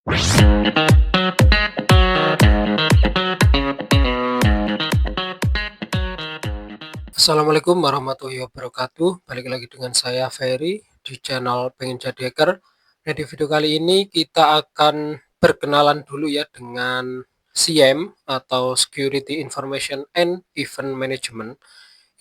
Assalamualaikum warahmatullahi wabarakatuh. Balik lagi dengan saya Ferry di channel Pengen Jadi Hacker. Nah, di video kali ini kita akan berkenalan dulu ya dengan SIEM atau Security Information and Event Management.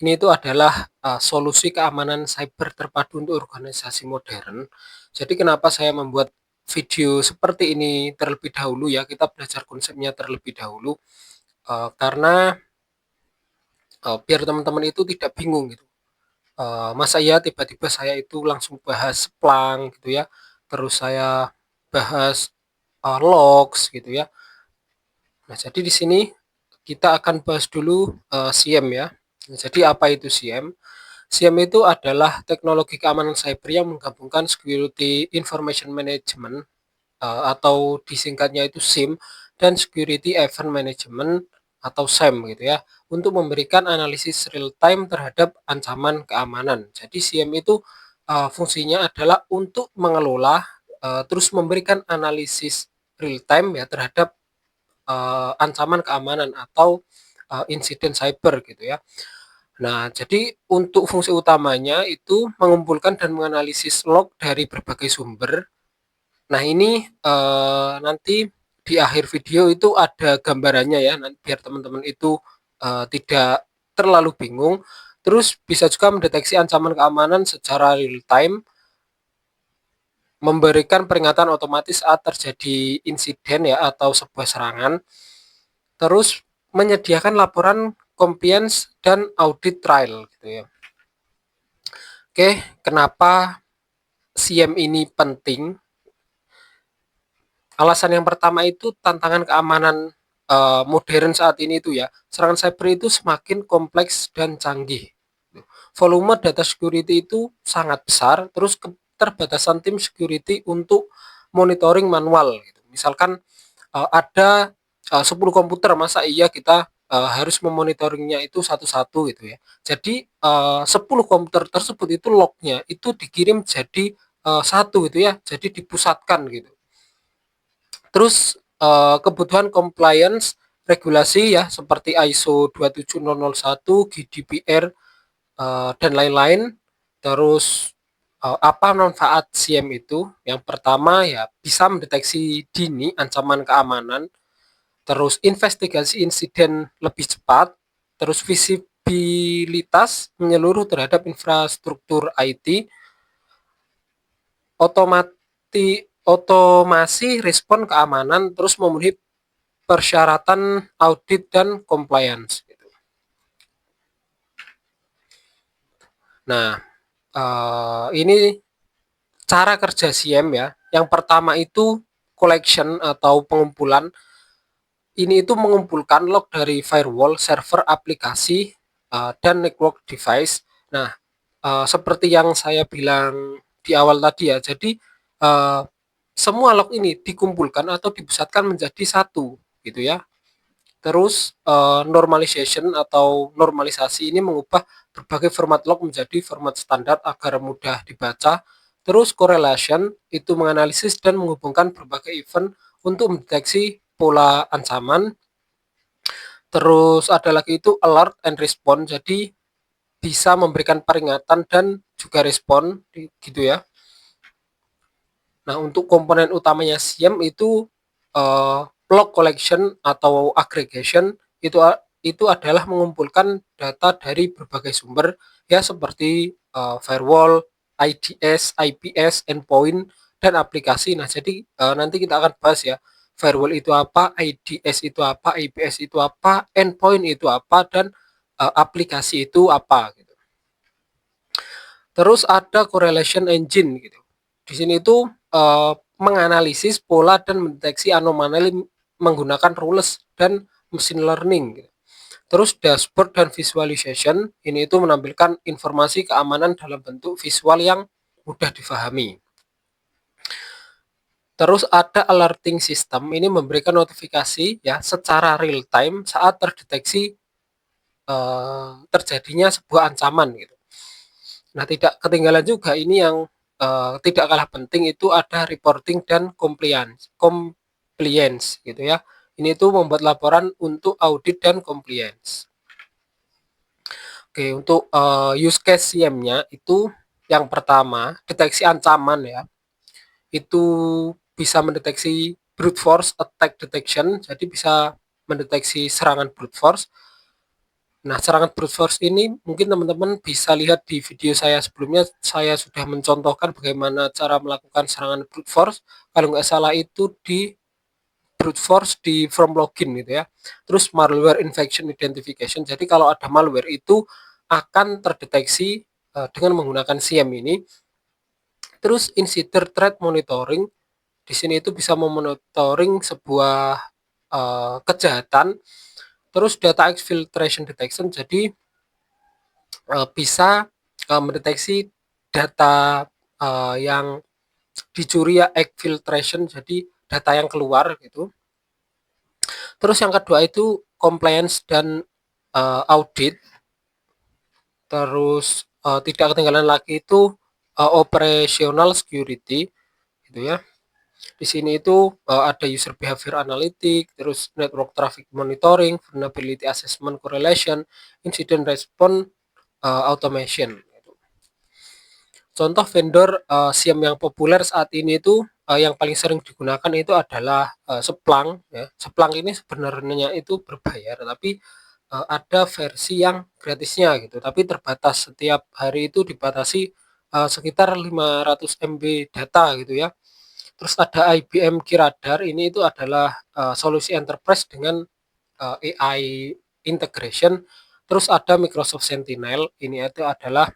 Ini itu adalah solusi keamanan cyber terpadu untuk organisasi modern. Jadi kenapa saya membuat video seperti ini terlebih dahulu ya, kita belajar konsepnya terlebih dahulu. Karena biar teman-teman itu tidak bingung gitu. Masa ya tiba-tiba saya itu langsung bahas Splunk gitu ya, terus saya bahas logs gitu ya. Nah, jadi di sini kita akan bahas dulu SIEM ya. Nah, jadi apa itu SIEM? SIEM itu adalah teknologi keamanan cyber yang menggabungkan Security Information Management atau disingkatnya itu SIM dan Security Event Management atau SEM gitu ya, untuk memberikan analisis real time terhadap ancaman keamanan. Jadi SIEM itu fungsinya adalah untuk mengelola terus memberikan analisis real time ya terhadap ancaman keamanan atau insiden cyber gitu ya. Nah, jadi untuk fungsi utamanya itu mengumpulkan dan menganalisis log dari berbagai sumber. Nah, ini nanti di akhir video itu ada gambarannya ya, nanti biar teman-teman itu tidak terlalu bingung. Terus bisa juga mendeteksi ancaman keamanan secara real time, memberikan peringatan otomatis saat terjadi insiden ya atau sebuah serangan. Terus menyediakan laporan compliance dan audit trail gitu ya. Oke, kenapa SIEM ini penting? Alasan yang pertama itu tantangan keamanan modern saat ini itu ya, serangan cyber itu semakin kompleks dan canggih. Volume data security itu sangat besar, terus keterbatasan tim security untuk monitoring manual. Gitu. Misalkan ada 10 komputer, masa iya kita harus memonitoringnya itu satu-satu gitu ya. Jadi 10 komputer tersebut itu lognya itu dikirim jadi satu gitu ya, jadi dipusatkan gitu. Terus kebutuhan compliance regulasi ya seperti ISO 27001, GDPR dan lain-lain. Terus apa manfaat SIEM itu? Yang pertama ya bisa mendeteksi dini ancaman keamanan, terus investigasi insiden lebih cepat, terus visibilitas menyeluruh terhadap infrastruktur IT, otomasi respon keamanan, terus memenuhi persyaratan audit dan compliance. Gitu. Nah, ini cara kerja SIEM ya. Yang pertama itu collection atau pengumpulan. Ini itu mengumpulkan log dari firewall, server aplikasi, dan network device. Nah, seperti yang saya bilang di awal tadi ya, jadi semua log ini dikumpulkan atau dipusatkan menjadi satu, gitu ya. Terus normalization atau normalisasi ini mengubah berbagai format log menjadi format standar agar mudah dibaca. Terus correlation itu menganalisis dan menghubungkan berbagai event untuk mendeteksi pola ancaman. Terus ada lagi itu alert and respond, jadi bisa memberikan peringatan dan juga respon gitu ya. Nah, untuk komponen utamanya SIEM itu log collection atau aggregation itu adalah mengumpulkan data dari berbagai sumber ya seperti firewall, IDS, IPS, endpoint dan aplikasi. Nah, jadi nanti kita akan bahas ya firewall itu apa, IDS itu apa, IPS itu apa, endpoint itu apa dan aplikasi itu apa gitu. Terus ada correlation engine gitu. Di sini itu menganalisis pola dan mendeteksi anomali menggunakan rules dan machine learning. Gitu. Terus dashboard dan visualization ini itu menampilkan informasi keamanan dalam bentuk visual yang mudah difahami. Terus ada alerting system, ini memberikan notifikasi ya secara real time saat terdeteksi terjadinya sebuah ancaman gitu. Nah, tidak ketinggalan juga ini yang tidak kalah penting itu ada reporting dan compliance gitu ya. Ini tuh membuat laporan untuk audit dan compliance. Oke, untuk use case SIEM-nya itu yang pertama deteksi ancaman ya. Itu bisa mendeteksi brute force attack detection, jadi bisa mendeteksi serangan brute force. Nah, serangan brute force ini mungkin teman-teman bisa lihat di video saya sebelumnya, saya sudah mencontohkan bagaimana cara melakukan serangan brute force. Kalau nggak salah itu di brute force di from login gitu ya. Terus malware infection identification. Jadi kalau ada malware itu akan terdeteksi dengan menggunakan SIEM ini. Terus insider threat monitoring. Di sini itu bisa memonitoring sebuah kejahatan. Terus data exfiltration detection. Jadi bisa mendeteksi data yang dicuri ya, exfiltration, jadi data yang keluar gitu. Terus yang kedua itu compliance dan audit. Terus tidak ketinggalan lagi itu operational security gitu ya. Di sini itu ada user behavior analytic, terus network traffic monitoring, vulnerability assessment correlation, incident response automation. Contoh vendor SIEM yang populer saat ini itu yang paling sering digunakan itu adalah Splunk ya. Splunk ini sebenarnya itu berbayar, tapi ada versi yang gratisnya gitu, tapi terbatas. Setiap hari itu dibatasi sekitar 500 MB data gitu ya. Terus ada IBM Kiradar, ini itu adalah solusi enterprise dengan AI integration. Terus ada Microsoft Sentinel, ini itu adalah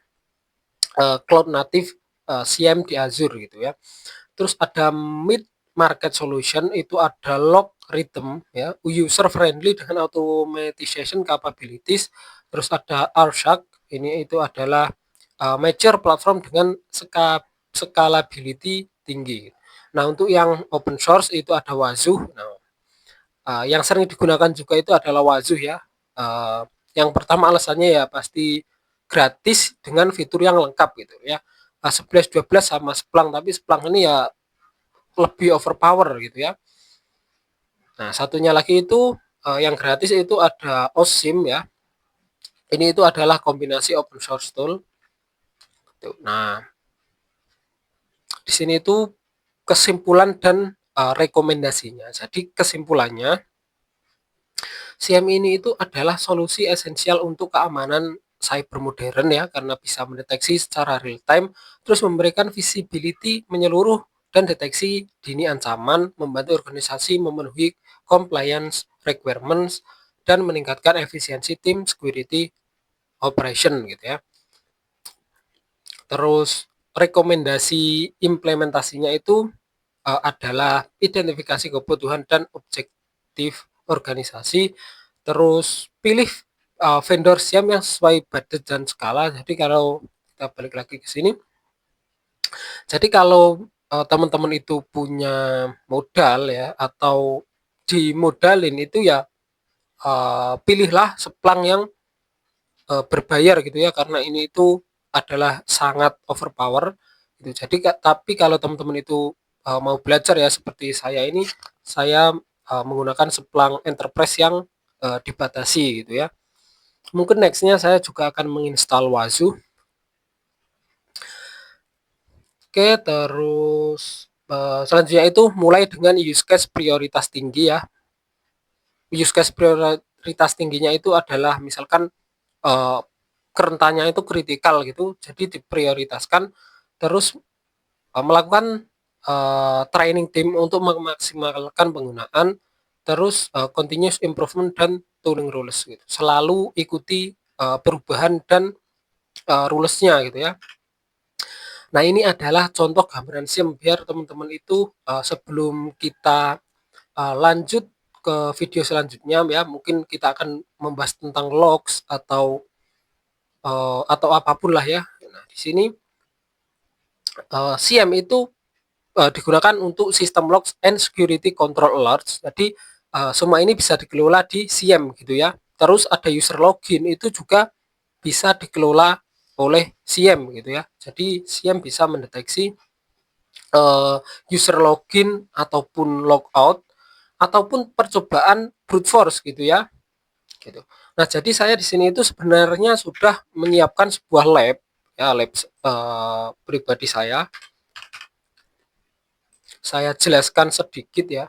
cloud native SIEM di Azure gitu ya. Terus ada mid market solution, itu ada log rhythm ya, user friendly dengan automation capabilities. Terus ada Arshak, ini itu adalah mature platform dengan scalability tinggi. Nah, untuk yang open source itu ada Wazoo. Nah, yang sering digunakan juga itu adalah Wazoo ya. Yang pertama alasannya ya pasti gratis dengan fitur yang lengkap gitu ya. 11-12 sama Splunk, tapi Splunk ini ya lebih overpower gitu ya. Nah, satunya lagi itu yang gratis itu ada OSIM ya. Ini itu adalah kombinasi open source tool. Nah, di sini itu kesimpulan dan rekomendasinya. Jadi kesimpulannya, SIEM ini itu adalah solusi esensial untuk keamanan cyber modern ya, karena bisa mendeteksi secara real time, terus memberikan visibility menyeluruh dan deteksi dini ancaman, membantu organisasi memenuhi compliance requirements, dan meningkatkan efisiensi tim security operation gitu ya. Terus rekomendasi implementasinya itu adalah identifikasi kebutuhan dan objektif organisasi. Terus pilih vendor SIEM yang sesuai budget dan skala. Jadi kalau kita balik lagi ke sini, jadi kalau teman-teman itu punya modal ya, atau dimodalin itu ya, pilihlah Splunk yang berbayar gitu ya, karena ini itu adalah sangat overpower gitu. Jadi tapi kalau teman-teman itu mau belajar ya seperti saya ini, saya menggunakan Splunk Enterprise yang dibatasi gitu ya. Mungkin nextnya saya juga akan menginstal Wazoo. Oke, terus selanjutnya itu mulai dengan use case prioritas tinggi ya. Use case prioritas tingginya itu adalah misalkan kerentannya itu kritikal gitu, jadi diprioritaskan. Terus melakukan training tim untuk memaksimalkan penggunaan. Terus continuous improvement dan tuning rules gitu, selalu ikuti perubahan dan rulesnya gitu ya. Nah, ini adalah contoh gambaran SIEM biar teman-teman itu sebelum kita lanjut ke video selanjutnya ya, mungkin kita akan membahas tentang logs atau apapun lah ya. Nah, di sini SIEM itu digunakan untuk sistem logs and security control alerts. Jadi semua ini bisa dikelola di SIEM gitu ya. Terus ada user login, itu juga bisa dikelola oleh SIEM gitu ya. Jadi SIEM bisa mendeteksi user login ataupun logout ataupun percobaan brute force gitu ya. Gitu. Nah, jadi saya di sini itu sebenarnya sudah menyiapkan sebuah lab ya, lab pribadi saya. Saya jelaskan sedikit ya.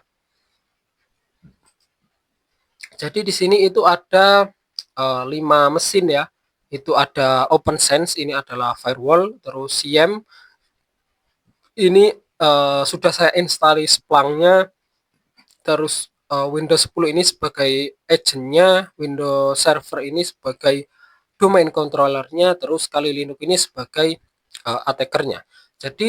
Jadi di sini itu ada 5 mesin ya. Itu ada OpenSense, ini adalah firewall, terus SIEM ini sudah saya install Splunk-nya, terus Windows 10 ini sebagai agent-nya, Windows Server ini sebagai domain controller-nya, terus Kali Linux ini sebagai attacker-nya. Jadi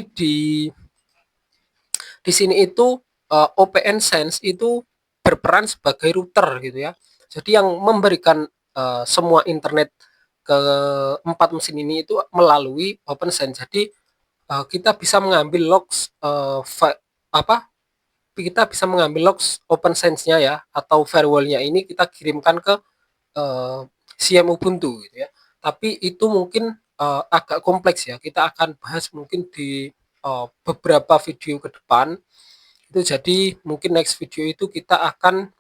di sini itu OPN Sense itu berperan sebagai router gitu ya. Jadi yang memberikan semua internet ke 4 mesin ini itu melalui OpenSense. Jadi kita bisa mengambil logs apa kita bisa mengambil logs OpenSense-nya ya, atau firewall-nya ini kita kirimkan ke SIEM Ubuntu gitu ya. Tapi itu mungkin agak kompleks ya. Kita akan bahas mungkin di beberapa video ke depan. Itu jadi mungkin next video itu kita akan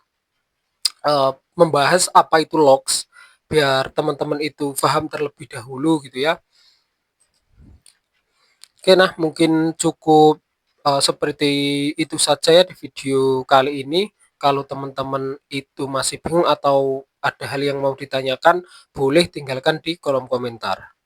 membahas apa itu logs biar teman-teman itu paham terlebih dahulu gitu ya. Oke, nah mungkin cukup seperti itu saja ya di video kali ini. Kalau teman-teman itu masih bingung atau ada hal yang mau ditanyakan, boleh tinggalkan di kolom komentar.